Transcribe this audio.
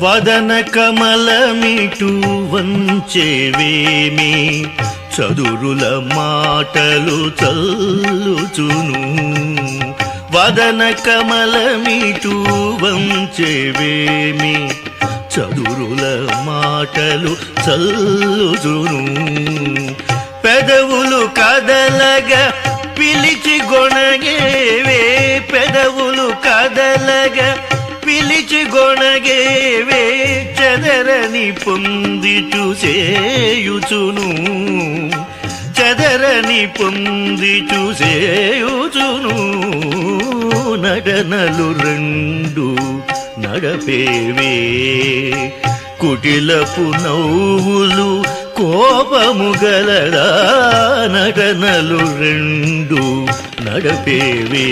వదన కమలమిటు వంచెవేమి చదురుల మాటలు చల్లుచును వదన కమలమిటు వంచెవేమి చదురుల మాటలు చల్లుచును పెదవులు కదలగా పిలిచి గొణగేవే పెదవులు కదలగా పిలిచి గొణగేవే చెదరని పొంది చూసేయుచును చెదరని పొంది చూసేయుచును నడనలు రెండు నడపేవే కుటిలపు నవ్వులు కోపము గలదా నడనలు రెండు నడపేవే